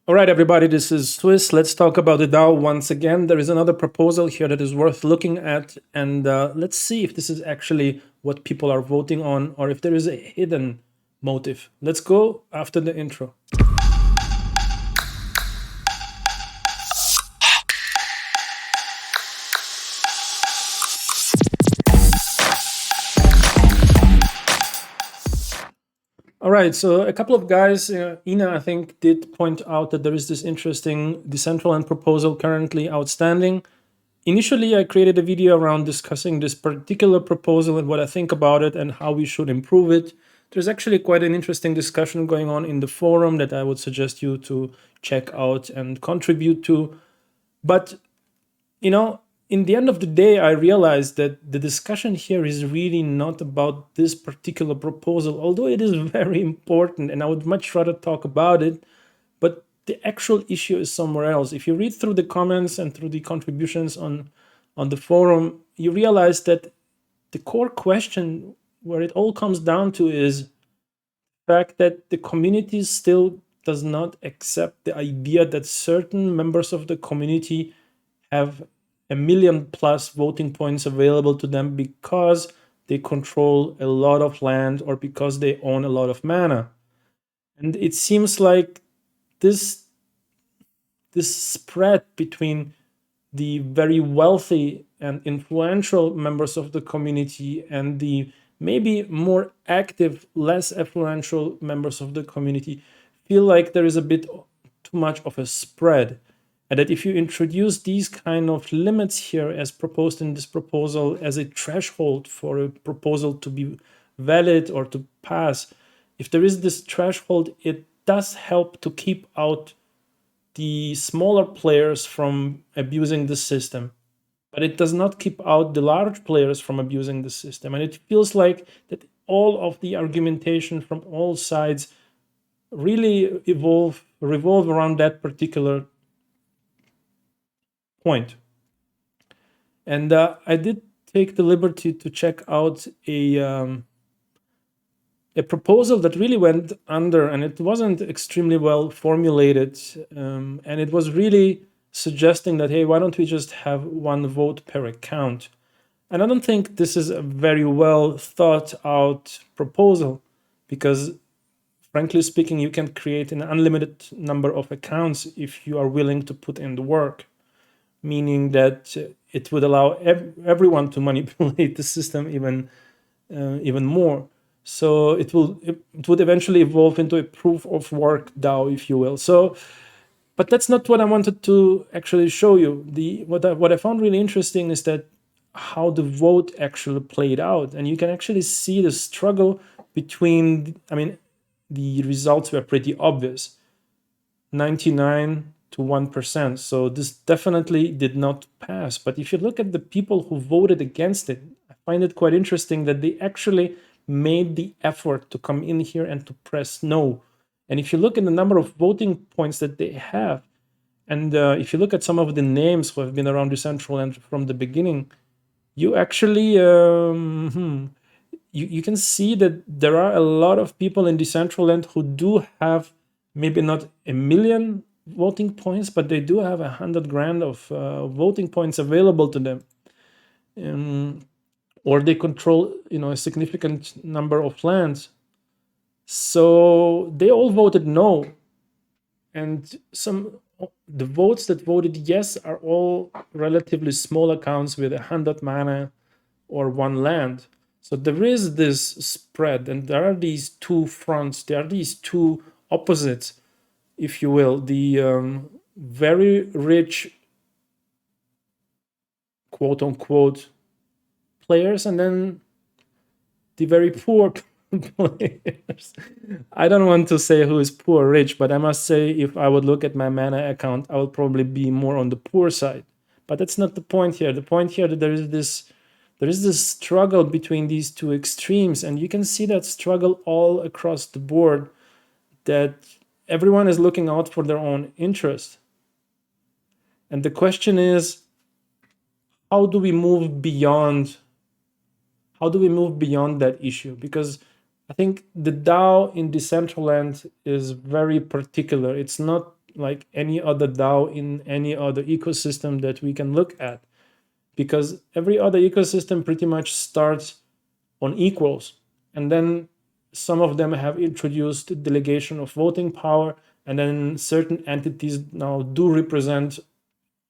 All right, everybody, this is Swiss. Let's talk about the DAO once again. There is another proposal here that is worth looking at, and let's see if this is actually what people are voting on or if there is a hidden motive. Let's go after the intro. All right, so a couple of guys, Ina, I think, did point out that there is this interesting Decentraland proposal currently outstanding. Initially, I created a video around discussing this particular proposal and what I think about it and how we should improve it. There's actually quite an interesting discussion going on in the forum that I would suggest you to check out and contribute to. But, in the end of the day, I realized that the discussion here is really not about this particular proposal, although it is very important and I would much rather talk about it. But the actual issue is somewhere else. If you read through the comments and through the contributions on the forum, you realize that the core question where it all comes down to is the fact that the community still does not accept the idea that certain members of the community have 1 million plus voting points available to them because they control a lot of land or because they own a lot of mana. And it seems like this spread between the very wealthy and influential members of the community and the maybe more active, less influential members of the community feel like there is a bit too much of a spread. And that if you introduce these kind of limits here as proposed in this proposal as a threshold for a proposal to be valid or to pass, if there is this threshold, it does help to keep out the smaller players from abusing the system, but it does not keep out the large players from abusing the system. And it feels like that all of the argumentation from all sides really revolve around that particular point. And I did take the liberty to check out a proposal that really went under, and it wasn't extremely well formulated. And it was really suggesting that, hey, why don't we just have one vote per account? And I don't think this is a very well thought out proposal because, frankly speaking, you can create an unlimited number of accounts if you are willing to put in the work, meaning that it would allow everyone to manipulate the system even more. So it would eventually evolve into a proof of work DAO, if you will. So, but that's not what I wanted to actually show you. What I found really interesting is that how the vote actually played out, and you can actually see the struggle between. I mean, the results were pretty obvious, 99 to 1%. So this definitely did not pass. But if you look at the people who voted against it, I find it quite interesting that they actually made the effort to come in here and to press no. And if you look at the number of voting points that they have, and if you look at some of the names who have been around Decentraland from the beginning, you actually you can see that there are a lot of people in Decentraland who do have maybe not 1 million voting points, but they do have 100 grand of voting points available to them. Or they control, a significant number of lands. So they all voted no. And the votes that voted yes are all relatively small accounts with 100 mana or 1 land. So there is this spread, and there are these two fronts, there are these two opposites, if you will. The very rich, quote unquote, players, and then the very poor players. I don't want to say who is poor or rich, but I must say if I would look at my mana account, I would probably be more on the poor side. But that's not the point here. The point here that there is this struggle between these two extremes, and you can see that struggle all across the board, that everyone is looking out for their own interest. And the question is, how do we move beyond that issue? Because I think the DAO in Decentraland is very particular. It's not like any other DAO in any other ecosystem that we can look at, because every other ecosystem pretty much starts on equals. And then some of them have introduced delegation of voting power, and then certain entities now do represent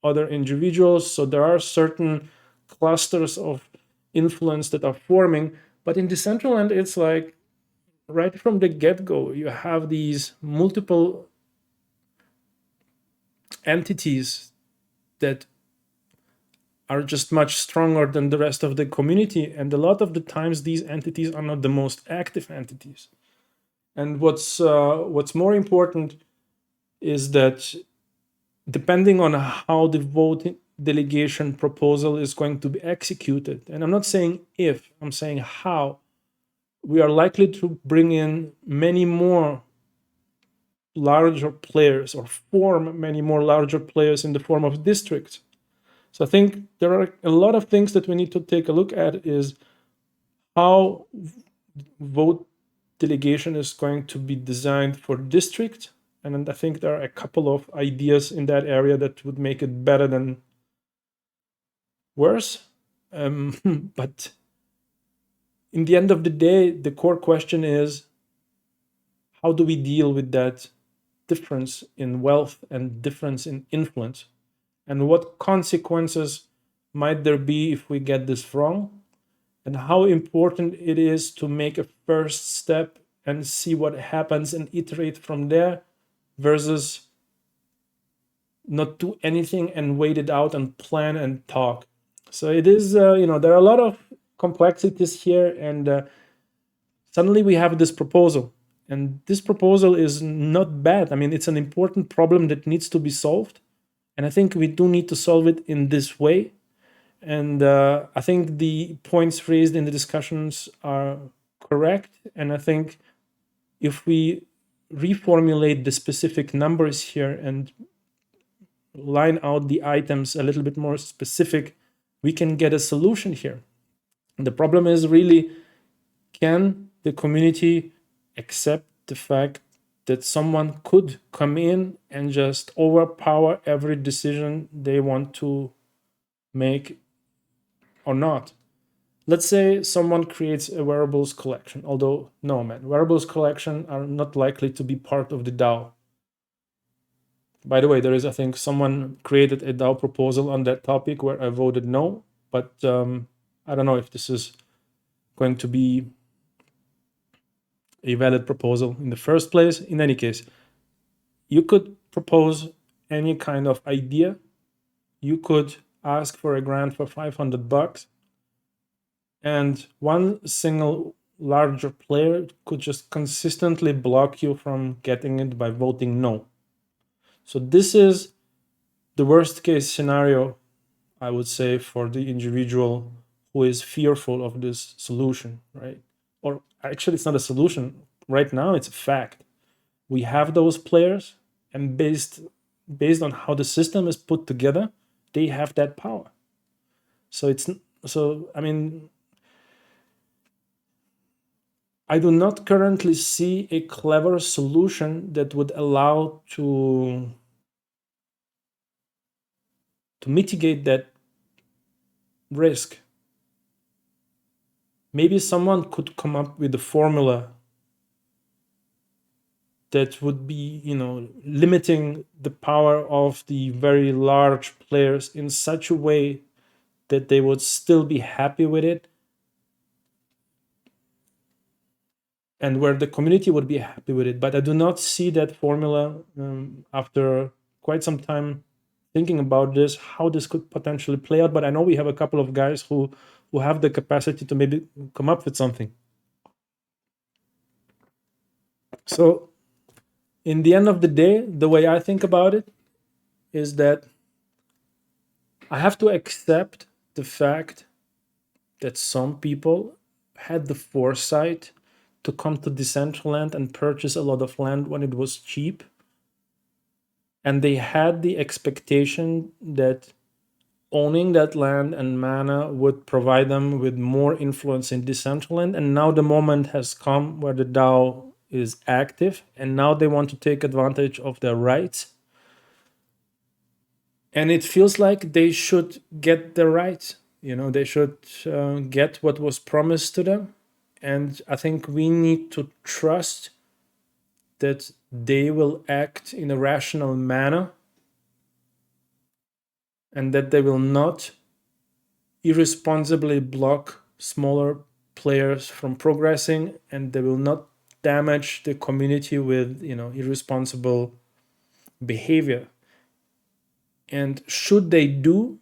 other individuals. So there are certain clusters of influence that are forming. But in Decentraland, it's like right from the get-go, you have these multiple entities that are just much stronger than the rest of the community. And a lot of the times, these entities are not the most active entities. And what's more important is that depending on how the voting delegation proposal is going to be executed, and I'm not saying if, I'm saying how, we are likely to bring in many more larger players or form many more larger players in the form of districts. So I think there are a lot of things that we need to take a look at is how vote delegation is going to be designed for district. And I think there are a couple of ideas in that area that would make it better than worse. But in the end of the day, the core question is how do we deal with that difference in wealth and difference in influence? And what consequences might there be if we get this wrong? And how important it is to make a first step and see what happens and iterate from there versus not do anything and wait it out and plan and talk. So it is, there are a lot of complexities here, and suddenly we have this proposal. And this proposal is not bad. I mean, it's an important problem that needs to be solved. And I think we do need to solve it in this way. And I think the points raised in the discussions are correct. And I think if we reformulate the specific numbers here and line out the items a little bit more specific, we can get a solution here. And the problem is really, can the community accept the fact that someone could come in and just overpower every decision they want to make or not? Let's say someone creates a wearables collection, although no, man, wearables collection are not likely to be part of the DAO. By the way, there is, I think, someone created a DAO proposal on that topic where I voted no, but I don't know if this is going to be a valid proposal in the first place. In any case, you could propose any kind of idea. You could ask for a grant for $500, and one single larger player could just consistently block you from getting it by voting no. So this is the worst case scenario, I would say, for the individual who is fearful of this solution, right? Or actually, it's not a solution. Right now, it's a fact. We have those players, and based on how the system is put together, they have that power. So I mean, I do not currently see a clever solution that would allow to mitigate that risk. Maybe someone could come up with a formula that would be, limiting the power of the very large players in such a way that they would still be happy with it, and where the community would be happy with it. But I do not see that formula after quite some time thinking about this, how this could potentially play out. But I know we have a couple of guys who have the capacity to maybe come up with something. So in the end of the day, the way I think about it is that I have to accept the fact that some people had the foresight to come to Decentraland and purchase a lot of land when it was cheap. And they had the expectation that owning that land and mana would provide them with more influence in Decentraland. And now the moment has come where the DAO is active, and now they want to take advantage of their rights. And it feels like they should get the right. They should get what was promised to them. And I think we need to trust that they will act in a rational manner and that they will not irresponsibly block smaller players from progressing, and they will not damage the community with irresponsible behavior. And should they do,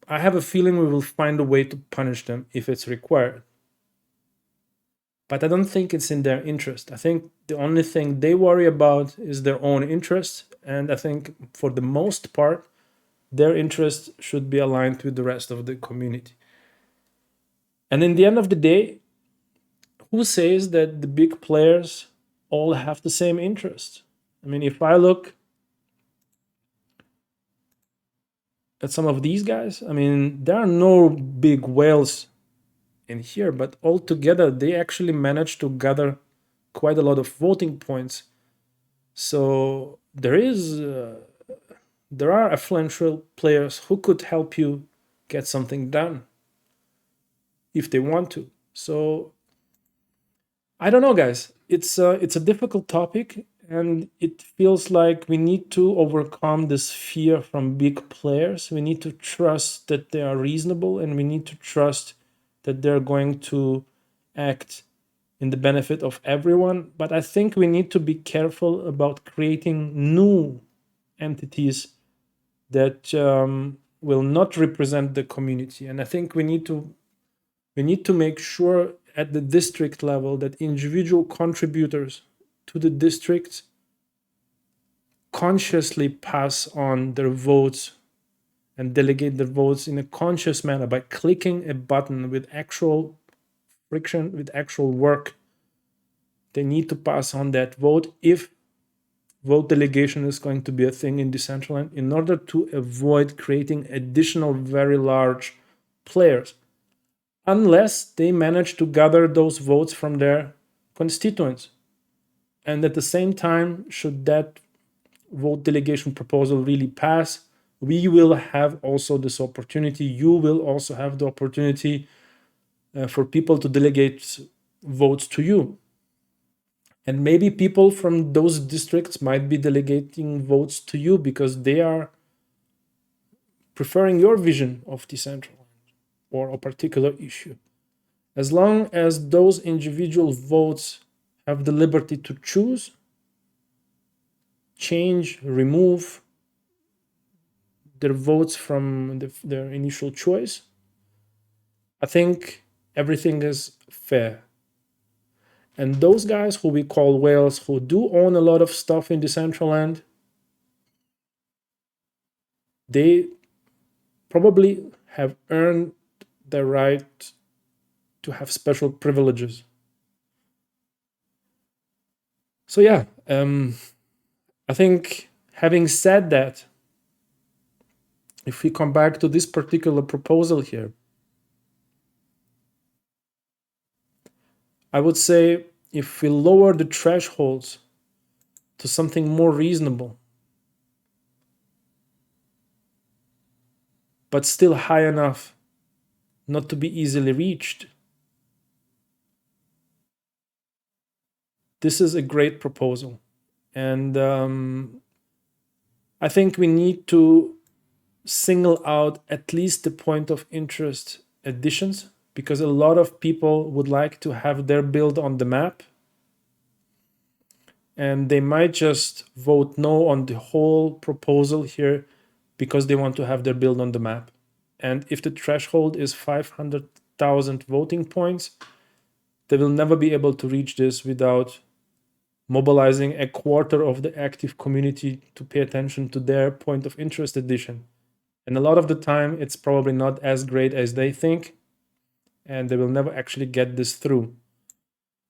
I have a feeling we will find a way to punish them if it's required. But I don't think it's in their interest. I think the only thing they worry about is their own interest. And I think for the most part, their interest should be aligned with the rest of the community. And in the end of the day, who says that the big players all have the same interest? I mean, if I look at some of these guys, I mean, there are no big whales in here, but altogether they actually managed to gather quite a lot of voting points. So there are influential players who could help you get something done if they want to. So I don't know, guys. It's a difficult topic, and it feels like we need to overcome this fear from big players. We need to trust that they are reasonable, and we need to trust that they're going to act in the benefit of everyone. But I think we need to be careful about creating new entities that will not represent the community. And I think we need to make sure at the district level that individual contributors to the districts consciously pass on their votes and delegate their votes in a conscious manner by clicking a button with actual friction, with actual work. They need to pass on that vote if vote delegation is going to be a thing in Decentraland, in order to avoid creating additional very large players, unless they manage to gather those votes from their constituents. And at the same time, should that vote delegation proposal really pass, we will have also this opportunity. You will also have the opportunity for people to delegate votes to you. And maybe people from those districts might be delegating votes to you because they are preferring your vision of Decentraland or a particular issue. As long as those individual votes have the liberty to choose, change, remove their votes from their initial choice, I think everything is fair. And those guys who we call whales, who do own a lot of stuff in Decentraland, they probably have earned the right to have special privileges. So yeah, I think having said that, if we come back to this particular proposal here, I would say if we lower the thresholds to something more reasonable, but still high enough not to be easily reached, this is a great proposal. And I think we need to single out at least the point of interest additions, because a lot of people would like to have their build on the map, and they might just vote no on the whole proposal here because they want to have their build on the map. And if the threshold is 500,000 voting points, they will never be able to reach this without mobilizing a quarter of the active community to pay attention to their point of interest addition. And a lot of the time, it's probably not as great as they think, and they will never actually get this through.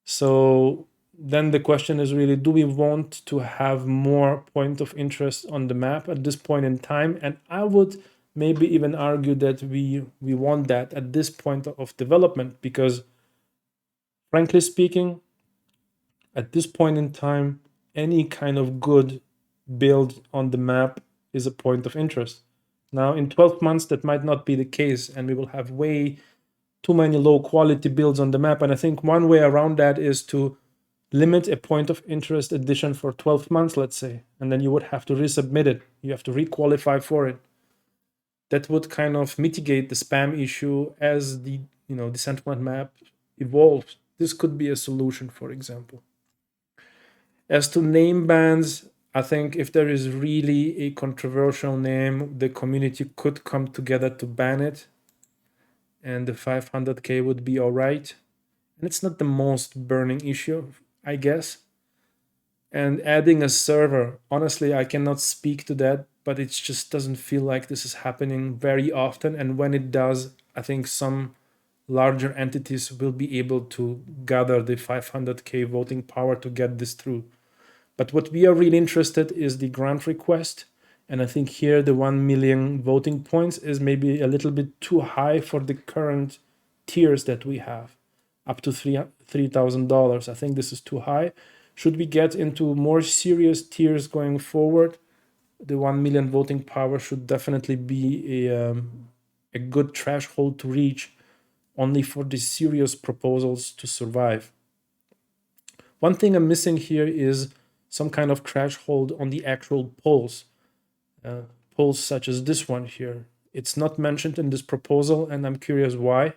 So then the question is really, do we want to have more point of interest on the map at this point in time? And I would maybe even argue that we want that at this point of development, because frankly speaking, at this point in time, any kind of good build on the map is a point of interest. Now, in 12 months, that might not be the case, and we will have way too many low quality builds on the map. And I think one way around that is to limit a point of interest addition for 12 months, let's say, and then you would have to resubmit it. You have to requalify for it. That would kind of mitigate the spam issue as the Decentraland map evolves. This could be a solution, for example. As to name bans, I think if there is really a controversial name, the community could come together to ban it, and the 500k would be all right. And it's not the most burning issue, I guess. And adding a server, honestly, I cannot speak to that, but it just doesn't feel like this is happening very often. And when it does, I think some larger entities will be able to gather the 500k voting power to get this through. But what we are really interested is the grant request. And I think here the 1 million voting points is maybe a little bit too high for the current tiers that we have, up to $3,000. I think this is too high. Should we get into more serious tiers going forward, the 1 million voting power should definitely be a good threshold to reach only for the serious proposals to survive. One thing I'm missing here is some kind of threshold on the actual polls. Polls such as this one here. It's not mentioned in this proposal, and I'm curious why.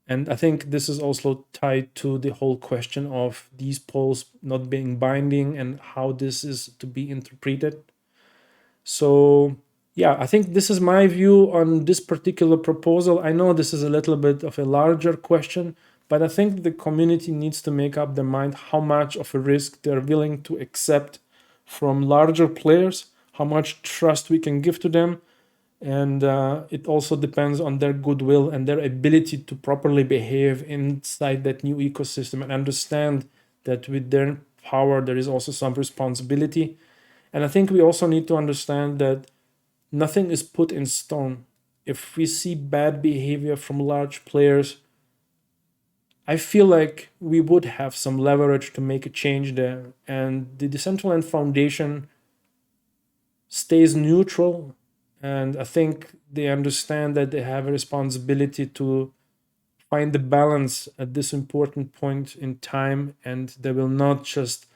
And I think this is also tied to the whole question of these polls not being binding and how this is to be interpreted. So yeah, I think this is my view on this particular proposal. I know this is a little bit of a larger question, but I think the community needs to make up their mind how much of a risk they're willing to accept from larger players, how much trust we can give to them. And it also depends on their goodwill and their ability to properly behave inside that new ecosystem and understand that with their power, there is also some responsibility. And I think we also need to understand that nothing is put in stone. If we see bad behavior from large players, I feel like we would have some leverage to make a change there. And the Decentraland Foundation stays neutral. And I think they understand that they have a responsibility to find the balance at this important point in time. And they will not just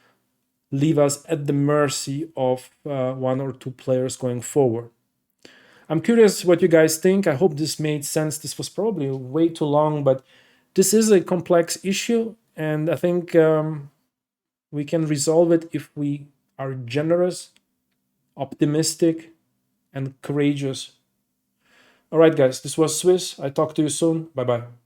leave us at the mercy of one or two players going forward. I'm curious what you guys think. I hope this made sense. This was probably way too long, but this is a complex issue. And I think we can resolve it if we are generous, optimistic, and courageous. All right, guys, this was Swiss. I talk to you soon. Bye-bye.